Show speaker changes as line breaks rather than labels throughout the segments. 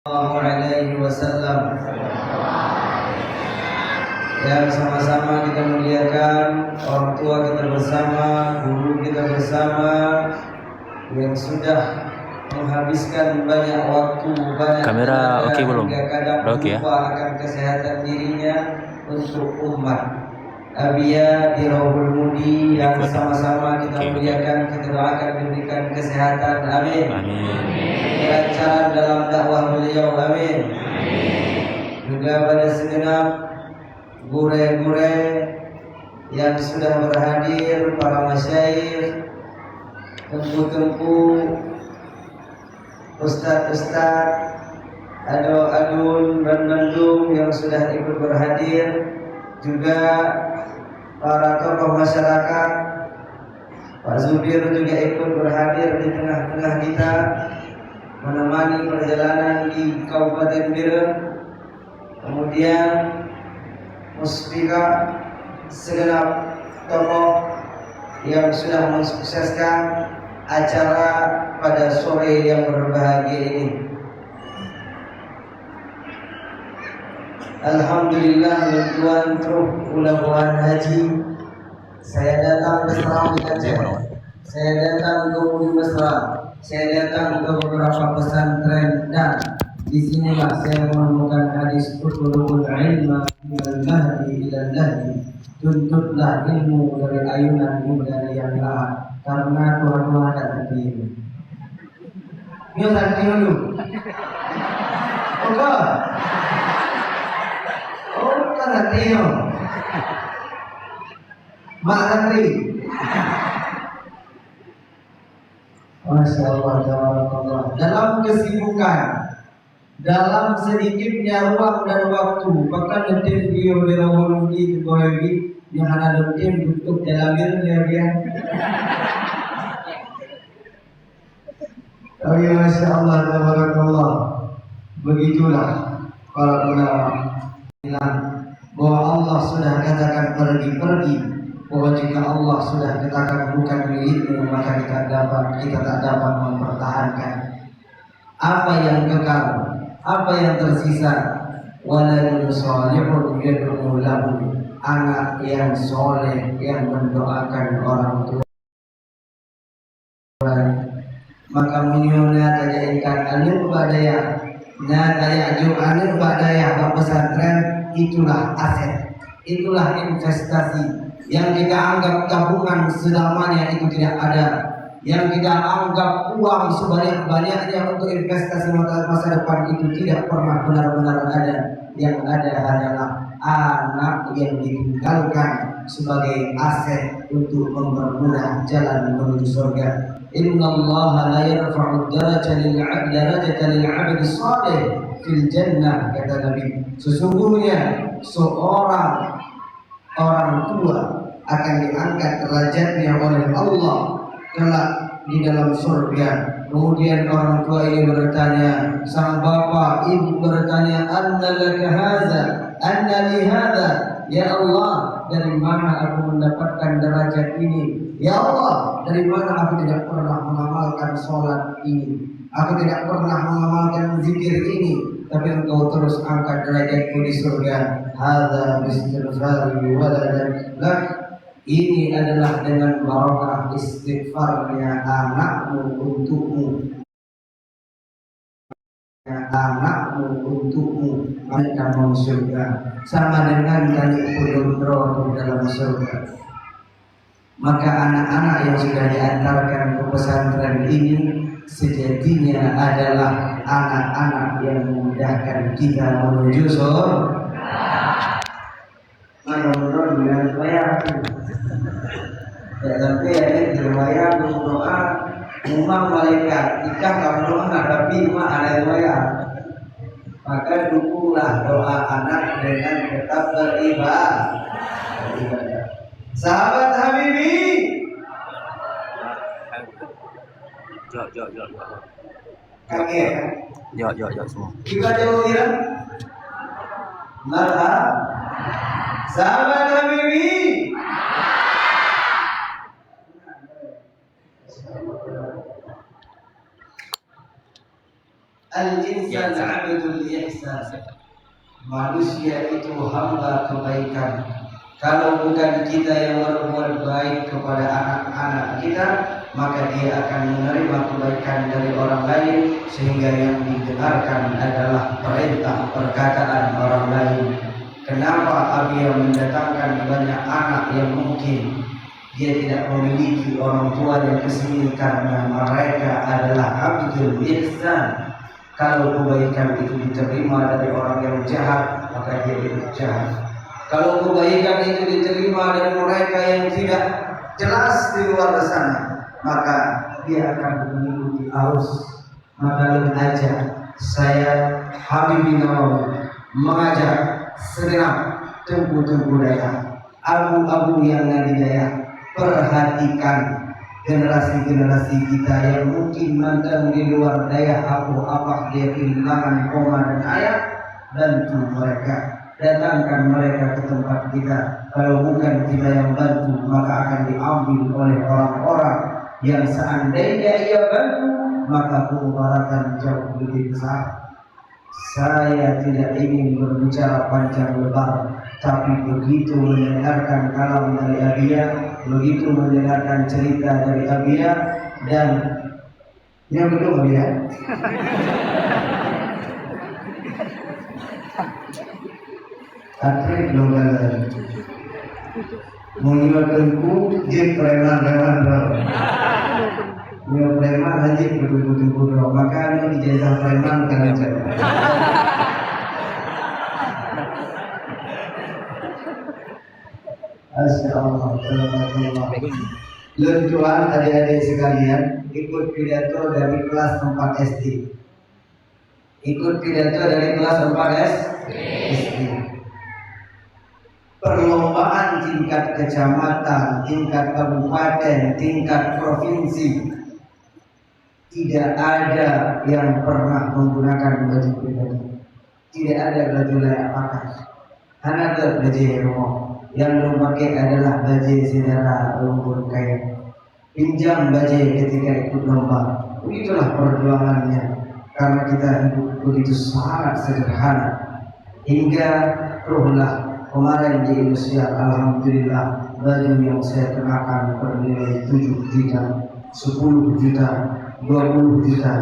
Sallallahu alaihi wasallam. Yang sama-sama kita muliakan, orang tua kita bersama, guru kita bersama, yang sudah menghabiskan banyak waktu, banyak
kamera oke belum?
hingga kadang
Oke ya.
lupa akan kesehatan dirinya untuk umat. Abia di Rawul Mudi yang sama-sama kita muliakan, kita doakan diberikan kesehatan, amin. Kelancaran dalam dakwah beliau, amin. Juga pada segenap gure-gure yang sudah berhadir, para masyayikh, tempu-tempu, ustaz-ustaz, adun dan bandung yang sudah ikut berhadir, juga para tokoh masyarakat. Pak Zubir juga ikut berhadir di tengah-tengah kita, menemani perjalanan di Kabupaten Birem. Kemudian Muspika, segenap tokoh yang sudah mensukseskan acara pada sore yang berbahagia ini. Alhamdulillah, tuan Truh Ulabuhan Haji, saya datang ke Serang di Aceh, saya datang ke Budi Mesra, saya datang ke beberapa pesantren, dan di sinilah saya menemukan hadis utlubul ilma minal mahdi ilal lahdi, tuntutlah ilmu dari ayunan hingga yang lahat, karena Tuhan ada hati. Ini hati dulu. Oke. Oh, kan hatinya. Mak hati. Masya Allah, tabarakallah. Dalam kesibukan, dalam sedikitnya ruang dan waktu, bahkan nanti video berawal di Goebi yang ada nanti untuk dalamnya dia. Oh ya, Masya Allah, tabarakallah. Begitulah para ulama bilang bahwa Allah sudah katakan pergi, bahwa jika Allah sudah katakan bukan milikmu, maka kita tak dapat mempertahankan. Apa yang kekal, apa yang tersisa, waladun shalihun yad'u lahu, anak yang soleh yang mendoakan orang tua. Maka munyona tajaikan anir badaya, na tajaju anir badaya pesantren, itulah aset, itulah investasi yang kita anggap tabungan selamanya itu tidak ada, yang kita anggap uang sebanyak-banyaknya untuk investasi masa depan itu tidak pernah benar-benar ada. Yang ada adalah anak yang ditinggalkan sebagai aset untuk mempermudah jalan menuju surga. Inna Allah la yarfa'u darajata lil 'abdi salih fil jannah, kata Nabi. Sesungguhnya seorang orang tua akan diangkat derajatnya oleh Allah kelak di dalam surga. Kemudian orang tua ini bertanya, sang bapak ibu bertanya, anna laka hadza, anna li hadza, ya Allah, dari mana aku mendapatkan derajat ini? Ya Allah, dari mana aku tidak pernah mengamalkan sholat ini, aku tidak pernah mengamalkan zikir ini, tapi engkau terus angkat derajatku di surga. Hadza bistighfari waladak lak, ini adalah dengan barakah istighfarnya anakmu untukmu, mereka mau surga, sama dengan tali pudondro dalam surga. Maka anak-anak yang sudah diantarkan ke pesantren ini sejatinya adalah anak-anak yang memudahkan kita menuju surga. Mudah-mudahan dengan bayar. Ya, tapi ada berbayar berdoa, umam malaikat ikan kamu doa, tapi imam ada bayar. Maka dukunglah doa anak dengan tetap beribadah. Sahabat Habibi, kaget kan?
Semua.
Kita jauh ya. Marhab. Sahabat Habibi. Al-insan abdul ihsan. Manusia itu hamba kebaikan. Kalau bukan kita yang berbuat baik kepada anak-anak kita, maka dia akan menerima kebaikan dari orang lain, sehingga yang didengarkan adalah perintah perkataan orang lain. Kenapa Abia mendatangkan banyak anak yang mungkin dia tidak memiliki orang tua yang kesini? Karena mereka adalah abdul ihsan. Kalau kebaikan itu diterima dari orang yang jahat, maka dia itu jahat. Kalau kebaikan itu diterima dari mereka yang tidak jelas di luar sana, maka dia akan mengikuti arus. Maka aja saya Habibie Nawawi mengajak segenap tengku-tengku daya, abu-abu yang ada di daya, perhatikan generasi-generasi kita yang mungkin mandang di luar daya apa dia kehilangan koma dan ayah. Bantu mereka. Datangkan mereka ke tempat kita. Kalau bukan kita yang bantu, maka akan diambil oleh orang-orang yang seandainya ia bantu, maka kemudaratan jauh lebih besar. Saya tidak ingin berbicara panjang lebar, tapi begitu mendengarkan kalam dari Abia, begitu mendengarkan cerita dari Abia, dan yang kedua Abia akhirnya nonggalan mengilatkanku dia preman-preman dia preman aja kudu-kudu maka ini ijazah preman kan aja. Asyaallah. Luncuan adik-adik sekalian, ikut pidato dari kelas 4 SD. Ikut pidato dari kelas 4 SD. Perlombaan tingkat kecamatan, tingkat kabupaten, tingkat provinsi, tidak ada yang pernah menggunakan baju pribadi. Tidak ada baju layak pakai. Hanya ada baju rumah. Yang lu pakai adalah baju saudara lumpur kain. Pinjam baju ketika ikut lomba. Itulah perjuangannya. Karena kita hidup begitu sangat sederhana. Hingga ruhlah kemarin di Indonesia, alhamdulillah, baju yang saya kenakan bernilai 7 juta, 10 juta, 20 juta,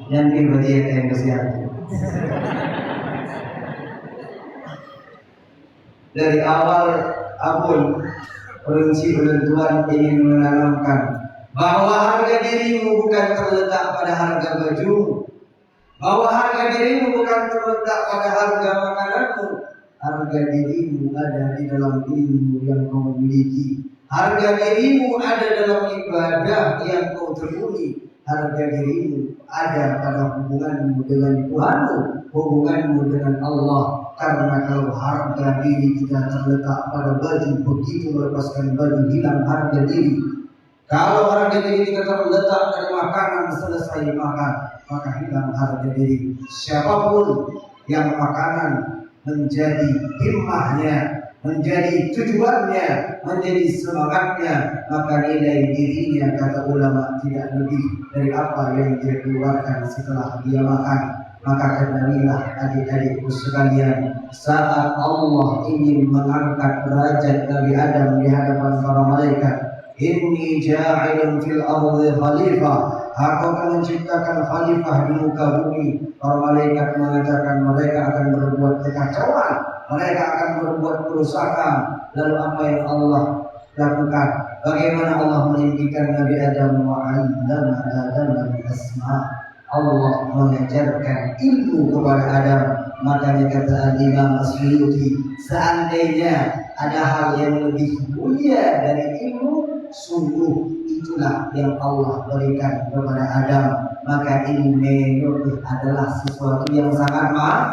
yang dibagi yang kesehatan. Dari awal Abul Perinci Tuhan ingin menanamkan bahwa harga dirimu bukan terletak pada harga baju, bahwa harga dirimu bukan terletak pada harga makananmu. Harga dirimu ada di dalam ilmu yang kau miliki. Harga dirimu ada dalam ibadah yang kau tekuni. Harga dirimu ada pada hubunganmu dengan Tuhanmu, hubunganmu dengan Allah. Karena kalau harga diri kita terletak pada baju, begitu melepaskan baju hilang harga diri. Kalau harga diri kita terletak dari makanan, selesai makan, maka hilang harga diri. Siapapun yang makanan menjadi himmahnya, menjadi tujuannya, menjadi semangatnya, maka nilai dirinya, kata ulama, tidak lebih dari apa yang dia keluarkan setelah dia makan. Maka kenalilah adik-adikku sekalian, saat Allah ingin mengangkat derajat Nabi Adam di hadapan para malaikat, inni ja'ilun fil ardi khalifah, aku akan menciptakan khalifah di muka bumi. Para malaikat mengatakan mereka akan berbuat kekacauan, mereka akan berbuat kerusakan. Lalu apa yang Allah lakukan? Bagaimana Allah meninggikan Nabi Adam? Wa'allama Adam al-asma'. Allah mengajarkan ilmu kepada Adam. Makanya kata Imam As-Suyuti, seandainya ada hal yang lebih mulia dari ilmu, sungguh itulah yang Allah berikan kepada Adam. Maka ilmu adalah sesuatu yang sangat mahal.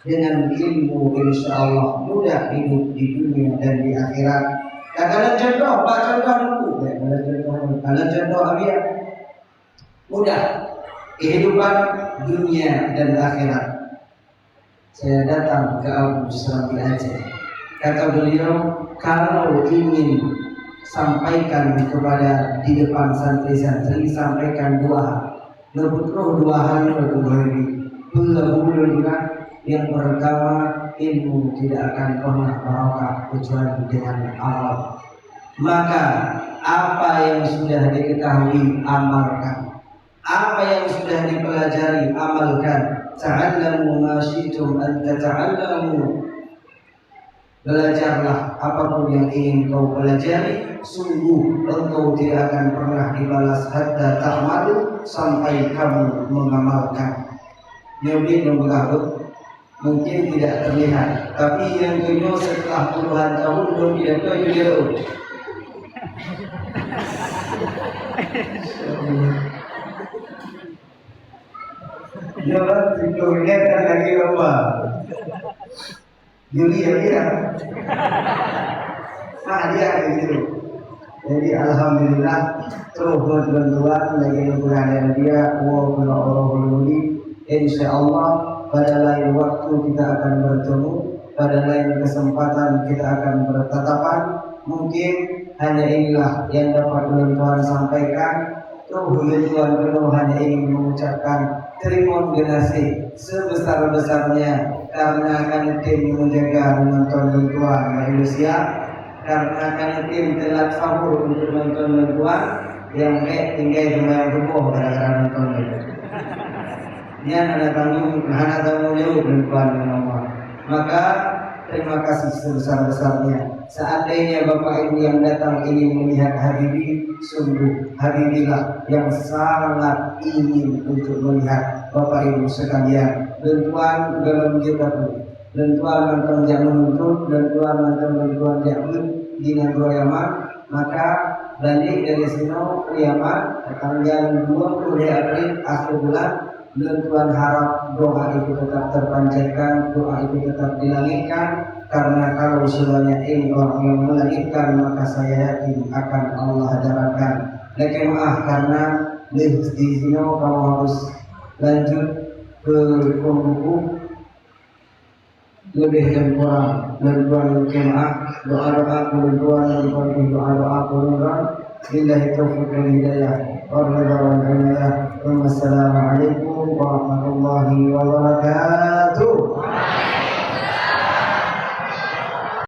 Dengan ilmu insya Allah mudah hidup di dunia dan di akhirat. Katakan contoh, Pak, contoh dulu. Kalian contoh Abia. Mudah kehidupan dunia dan akhirat. Saya datang ke Abu Serabi Aceh. Kata beliau, kalau ingin sampaikan kepada di depan santri-santri, sampaikan 2 hal. Leputroh 2 hari lagi. Bulan yang pertama, ilmu tidak akan pernah barokah kecuali dengan amal. Maka apa yang sudah diketahui amalkan, apa yang sudah dipelajari amalkan. Ta'allamu ma syi'tum an tata'allamu. Belajarlah apapun yang ingin kau pelajari, sungguh engkau tidak akan pernah dibalas hatta ta'malu, sampai kamu mengamalkan. Nabi mengaku mungkin tidak terlihat, tapi yang kedua setelah puluhan tahun belum tidak tahu juga. Jangan tidurnya kan lagi apa? Juli ya dia. Dia gitu. Jadi alhamdulillah terus bantuan lagi dengan dia walaupun orang insya Allah pada lain waktu kita akan bertemu, pada lain kesempatan kita akan bertatapan. Mungkin hanya inilah yang dapat Tuhan sampaikan. Tuhan penuh hanya ingin mengucapkan terima kasih sebesar-besarnya karena akan tim menjaga menonton Tuhan manusia, karena akan tim telat sahur untuk menonton Tuhan yang tinggal dengan rumah gara-gara nonton itu. Dia ada tanggung jawab Tuhan Allah. Maka terima kasih sebesar-besarnya. Seandainya Bapak Ibu yang datang ingin melihat Habibie, sungguh Habibilah yang sangat ingin untuk melihat Bapak Ibu sekalian. Dan Tuhan dalam kita pun, dan Tuhan nonton jangan untuk, dan Tuhan nonton jangan di Nagro Yaman. Maka balik dari sini Yaman tanggal 20 April akhir bulan. Dan Tuhan harap doa itu tetap terpanjatkan, doa itu tetap dilangitkan, karena kalau sebanyak ini orang yang melangitkan, maka saya yakin akan Allah hajarkan. Lagi maaf karena di sini kamu harus lanjut ke buku lebih dan kurang, dan Tuhan maaf doa-doa Tuhan dan doa-doa Tuhan. Billahi taufiq wal hidayah. Wassalamualaikum warahmatullahi wabarakatuh.